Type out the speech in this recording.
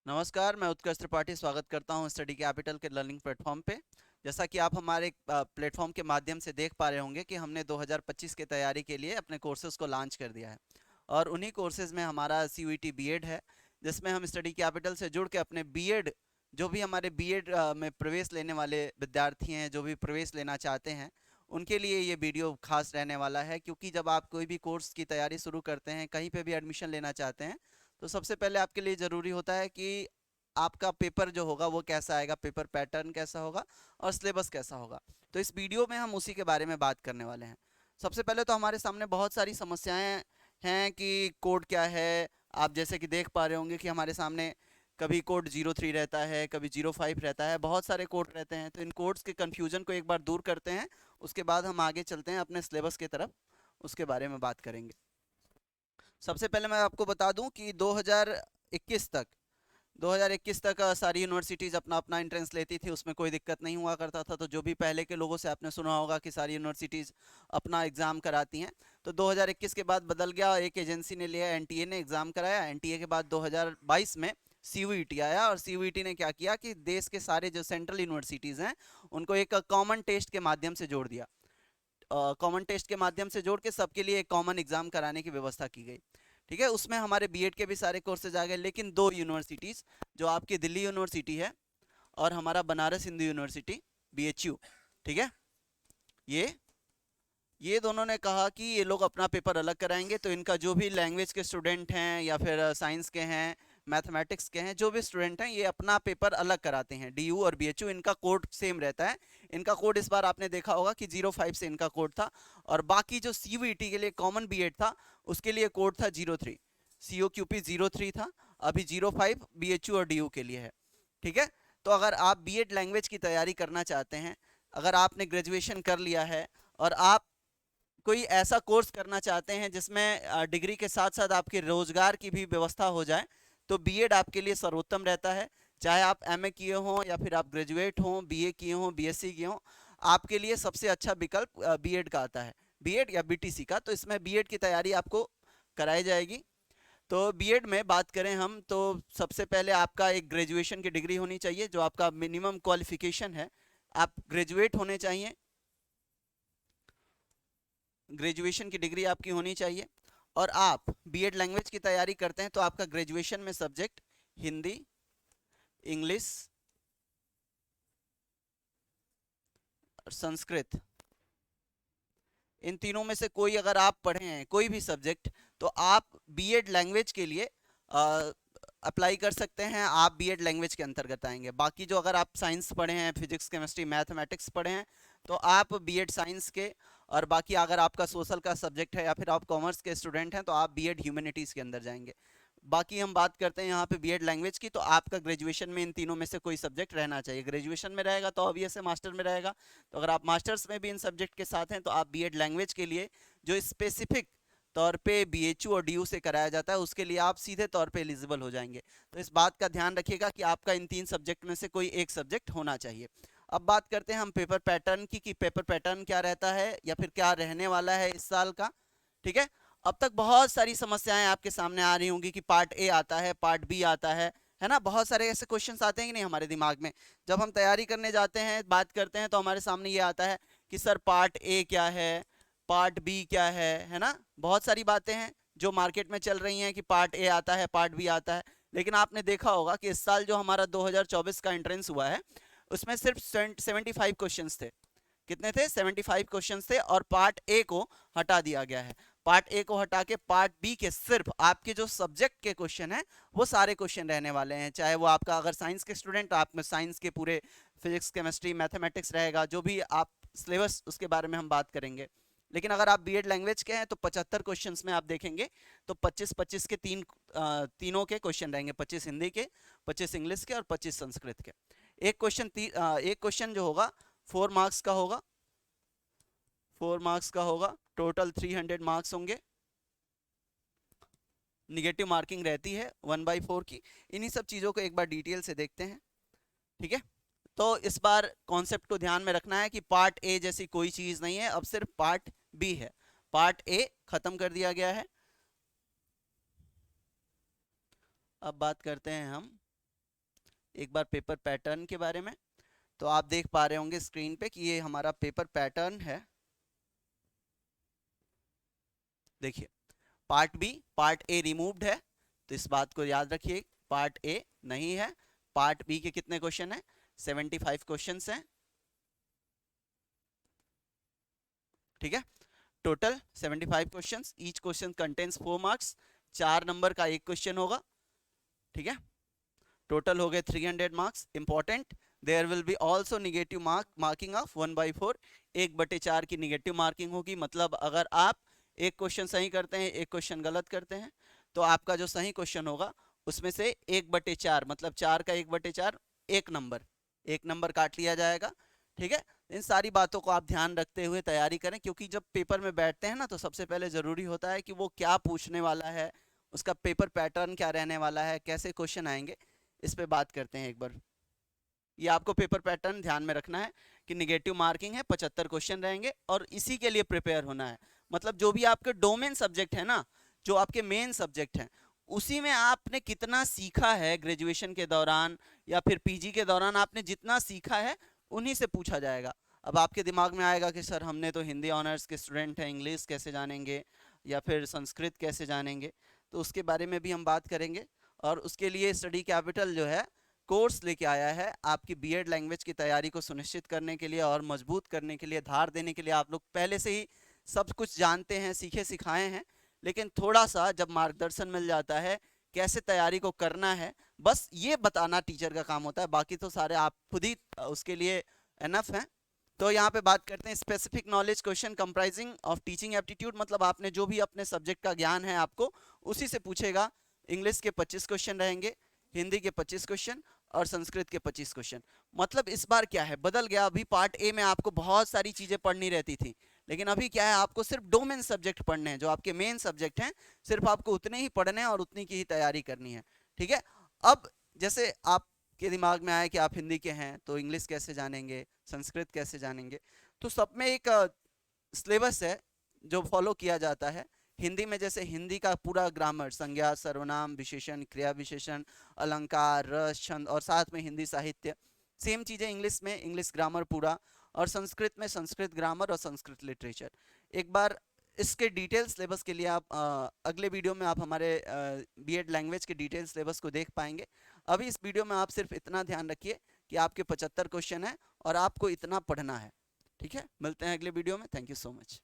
नमस्कार, मैं उत्कर्ष त्रिपाठी स्वागत करता हूं स्टडी कैपिटल के लर्निंग प्लेटफॉर्म पे। जैसा कि आप हमारे प्लेटफॉर्म के माध्यम से देख पा रहे होंगे कि हमने 2025 की तैयारी के लिए अपने कोर्सेज को लॉन्च कर दिया है। और उन्हीं कोर्सेज में हमारा सीयूईटी बीएड है, जिसमें हम स्टडी कैपिटल से जुड़ के अपने बीएड, जो भी हमारे बीएड में प्रवेश लेने वाले विद्यार्थी हैं, जो भी प्रवेश लेना चाहते हैं, उनके लिए ये वीडियो खास रहने वाला है। क्योंकि जब आप कोई भी कोर्स की तैयारी शुरू करते हैं, कहीं पे भी एडमिशन लेना चाहते हैं, तो सबसे पहले आपके लिए ज़रूरी होता है कि आपका पेपर जो होगा वो कैसा आएगा, पेपर पैटर्न कैसा होगा और सिलेबस कैसा होगा। तो इस वीडियो में हम उसी के बारे में बात करने वाले हैं। सबसे पहले तो हमारे सामने बहुत सारी समस्याएं हैं कि कोड क्या है। आप जैसे कि देख पा रहे होंगे कि हमारे सामने कभी कोड 03 रहता है, कभी 05 रहता है, बहुत सारे कोड रहते हैं। तो इन कोड्स के कन्फ्यूजन को एक बार दूर करते हैं, उसके बाद हम आगे चलते हैं अपने सिलेबस की तरफ, उसके बारे में बात करेंगे। सबसे पहले मैं आपको बता दूं कि 2021 तक सारी यूनिवर्सिटीज़ अपना अपना एंट्रेंस लेती थी, उसमें कोई दिक्कत नहीं हुआ करता था। तो जो भी पहले के लोगों से आपने सुना होगा कि सारी यूनिवर्सिटीज़ अपना एग्ज़ाम कराती हैं, तो 2021 के बाद बदल गया। एक एजेंसी ने लिया, एनटीए ने एग्ज़ाम कराया। एनटीए के बाद 2022 में सीयूईटी आया, और सीयूईटी ने क्या किया कि देश के सारे जो सेंट्रल यूनिवर्सिटीज़ हैं उनको एक कॉमन टेस्ट के माध्यम से जोड़ दिया। कॉमन टेस्ट के माध्यम से जोड़ के सबके लिए एक कॉमन एग्जाम कराने की व्यवस्था की गई। ठीक है, उसमें हमारे बीएड के भी सारे कोर्सेज आ गए। लेकिन दो यूनिवर्सिटीज़, जो आपकी दिल्ली यूनिवर्सिटी है और हमारा बनारस हिंदू यूनिवर्सिटी बीएचयू, ठीक है, ये ये दोनों ने कहा कि ये लोग अपना पेपर अलग कराएंगे। तो इनका जो भी लैंग्वेज के स्टूडेंट हैं या फिर साइंस के हैं, मैथमेटिक्स के हैं, जो भी स्टूडेंट हैं, ये अपना पेपर अलग कराते हैं। डीयू और बीएचयू, इनका कोड सेम रहता है। इनका कोड इस बार आपने देखा होगा कि 05 से इनका कोड था। और बाकी जो सीयूईटी के लिए कॉमन बीएड था, उसके लिए कोड था 03, COQP 03 था। अभी 05 बीएचयू और डीयू के लिए है। ठीक है, तो अगर आप बीएड लैंग्वेज की तैयारी करना चाहते हैं, अगर आपने ग्रेजुएशन कर लिया है और आप कोई ऐसा कोर्स करना चाहते हैं जिसमें डिग्री के साथ साथ आपके रोजगार की भी व्यवस्था हो जाए, तो बीएड आपके लिए सर्वोत्तम रहता है। चाहे आप एमए किए हों या फिर आप ग्रेजुएट हों, बीए किए हों, बीएससी किए हों, आपके लिए सबसे अच्छा विकल्प बीएड का आता है, बीएड या बीटीसी का। तो इसमें बीएड की तैयारी आपको कराई जाएगी। तो बीएड में बात करें हम, तो सबसे पहले आपका एक ग्रेजुएशन की डिग्री होनी चाहिए, जो आपका मिनिमम क्वालिफिकेशन है। आप ग्रेजुएट होने चाहिए, ग्रेजुएशन की डिग्री आपकी होनी चाहिए। और आप बीएड लैंग्वेज की तैयारी करते हैं, तो आपका ग्रेजुएशन में सब्जेक्ट हिंदी, इंग्लिश और संस्कृत, इन तीनों में से कोई अगर आप पढ़े हैं, कोई भी सब्जेक्ट, तो आप बीएड लैंग्वेज के लिए अप्लाई कर सकते हैं। आप बीएड लैंग्वेज के अंतर्गत आएंगे। बाकी जो अगर आप साइंस पढ़े हैं, फिजिक्स केमिस्ट्री मैथमेटिक्स पढ़े हैं, तो आप बीएड साइंस के, और बाकी अगर आपका सोशल का सब्जेक्ट है या फिर आप कॉमर्स के स्टूडेंट हैं, तो आप बीएड ह्यूमैनिटीज़ के अंदर जाएंगे। बाकी हम बात करते हैं यहाँ पे बीएड लैंग्वेज की, तो आपका ग्रेजुएशन में इन तीनों में से कोई सब्जेक्ट रहना चाहिए। ग्रेजुएशन में रहेगा तो ऑब्वियस है, मास्टर में रहेगा। तो अगर आप मास्टर्स में भी इन सब्जेक्ट के साथ हैं, तो आप बीएड लैंग्वेज के लिए, जो स्पेसिफिक तौर पे बीएचयू और डीयू से कराया जाता है, उसके लिए आप सीधे तौर पे एलिजिबल हो जाएंगे। तो इस बात का ध्यान रखिएगा कि आपका इन तीन सब्जेक्ट में से कोई एक सब्जेक्ट होना चाहिए। अब बात करते हैं हम पेपर पैटर्न की, कि पेपर पैटर्न क्या रहता है या फिर क्या रहने वाला है इस साल का। ठीक है, अब तक बहुत सारी समस्याएं आपके सामने आ रही होंगी कि पार्ट ए आता है, पार्ट बी आता है ना। बहुत सारे ऐसे क्वेश्चंस आते हैं कि नहीं हमारे दिमाग में, जब हम तैयारी करने जाते हैं, बात करते हैं, तो हमारे सामने ये आता है कि सर पार्ट ए क्या है, पार्ट बी क्या है ना। बहुत सारी बातें हैं जो मार्केट में चल रही हैं कि पार्ट ए आता है, पार्ट बी आता है। लेकिन आपने देखा होगा कि इस साल जो हमारा 2024 का एंट्रेंस हुआ है, उसमें सिर्फ 75 क्वेश्चंस थे। कितने थे? 75 क्वेश्चंस थे, और पार्ट ए को हटा दिया गया है। पार्ट ए को हटा के पार्ट बी के सिर्फ आपके जो सब्जेक्ट के क्वेश्चन हैं, वो सारे क्वेश्चन रहने वाले हैं। चाहे वो आपका अगर साइंस के स्टूडेंट, आप में साइंस के पूरे फिजिक्स केमिस्ट्री मैथमेटिक्स रहेगा, जो भी आप सिलेबस, उसके बारे में हम बात करेंगे। लेकिन अगर आप बीएड लैंग्वेज के हैं, तो 75 क्वेश्चंस में आप देखेंगे तो 25-25 के तीनों के क्वेश्चन रहेंगे। 25 हिंदी के, 25 इंग्लिश के और 25 संस्कृत के। एक क्वेश्चन जो होगा 4 मार्क्स का होगा, 4 मार्क्स का होगा। टोटल 300 मार्क्स होंगे। निगेटिव मार्किंग रहती है 1/4 की। इन्हीं सब चीज़ों को एक बार डिटेल से देखते हैं। ठीक है, तो इस बार कॉन्सेप्ट को ध्यान में रखना है कि पार्ट ए जैसी कोई चीज़ नहीं है, अब सिर्फ पार्ट बी है। पार्ट ए खत्म कर दिया गया है। अब बात करते हैं हम एक बार पेपर पैटर्न के बारे में। तो आप देख पा रहे होंगे स्क्रीन पे कि ये हमारा पेपर पैटर्न है। देखिए part B, part A removed है, तो इस बात को याद रखिए, पार्ट ए नहीं है। पार्ट बी के कितने क्वेश्चन हैं? 75 क्वेश्चंस हैं, ठीक है। Total 75 questions, each question contains 4 marks, 4 number का एक क्वेश्चन होगा, ठीक है। टोटल हो गए 300 marks. Important, there will be also negative marking of 1/4, 1/4 की नेगेटिव मार्किंग होगी। मतलब अगर आप एक क्वेश्चन सही करते हैं, एक क्वेश्चन गलत करते हैं, तो आपका जो सही क्वेश्चन होगा उसमें से 1/4 मतलब 4 का 1/4 एक नंबर काट लिया जाएगा, ठीक है। इन सारी बातों को आप ध्यान रखते हुए तैयारी करें, क्योंकि जब पेपर में बैठते हैं ना तो सबसे पहले जरूरी होता है कि वो क्या पूछने वाला है, उसका पेपर पैटर्न क्या रहने वाला है, कैसे क्वेश्चन आएंगे, इस पे बात करते हैं एक बार। ये आपको पेपर पैटर्न ध्यान में रखना है कि निगेटिव मार्किंग है, 75 क्वेश्चन रहेंगे और इसी के लिए प्रिपेयर होना है। मतलब जो भी आपके डोमेन सब्जेक्ट है ना, जो आपके मेन सब्जेक्ट हैं, उसी में आपने कितना सीखा है ग्रेजुएशन के दौरान या फिर पीजी के दौरान, आपने जितना सीखा है उन्हीं से पूछा जाएगा। अब आपके दिमाग में आएगा कि सर हमने तो हिंदी ऑनर्स के स्टूडेंट हैं, इंग्लिश कैसे जानेंगे या फिर संस्कृत कैसे जानेंगे, तो उसके बारे में भी हम बात करेंगे। और उसके लिए स्टडी कैपिटल जो है कोर्स लेके आया है आपकी बीएड लैंग्वेज की तैयारी को सुनिश्चित करने के लिए और मजबूत करने के लिए, धार देने के लिए। आप लोग पहले से ही सब कुछ जानते हैं, सीखे सिखाए हैं, लेकिन थोड़ा सा जब मार्गदर्शन मिल जाता है कैसे तैयारी को करना है, बस ये बताना टीचर का काम होता है, बाकी तो सारे आप खुद ही उसके लिए एनफ हैं। तो यहाँ पे बात करते हैं specific knowledge question comprising of teaching aptitude, मतलब आपने जो भी अपने सब्जेक्ट का ज्ञान है आपको उसी से पूछेगा। इंग्लिश के 25 क्वेश्चन रहेंगे, हिंदी के 25 क्वेश्चन और संस्कृत के 25 क्वेश्चन। मतलब इस बार क्या है, बदल गया। अभी पार्ट ए में आपको बहुत सारी चीजें पढ़नी रहती थी, लेकिन अभी क्या है, आपको सिर्फ डोमेन सब्जेक्ट पढ़ने हैं, जो आपके मेन सब्जेक्ट हैं, सिर्फ आपको उतने ही पढ़ने हैं और उतनी की ही तैयारी करनी है, ठीक है। अब जैसे आपके दिमाग में आया कि आप हिंदी के हैं तो इंग्लिश कैसे जानेंगे, संस्कृत कैसे जानेंगे, तो सब में एक सिलेबस है जो फॉलो किया जाता है। हिंदी में जैसे हिंदी का पूरा ग्रामर, संज्ञा, सर्वनाम, विशेषण, क्रिया विशेषण, अलंकार, रस, छंद और साथ में हिंदी साहित्य, सेम चीजें इंग्लिश में, इंग्लिश ग्रामर पूरा, और संस्कृत में संस्कृत ग्रामर और संस्कृत लिटरेचर। एक बार इसके डिटेल सिलेबस के लिए आप अगले वीडियो में आप हमारे बीएड लैंग्वेज के डिटेल सिलेबस को देख पाएंगे। अभी इस वीडियो में आप सिर्फ इतना ध्यान रखिए कि आपके 75 क्वेश्चन हैं और आपको इतना पढ़ना है, ठीक है। मिलते हैं अगले वीडियो में। Thank you so much.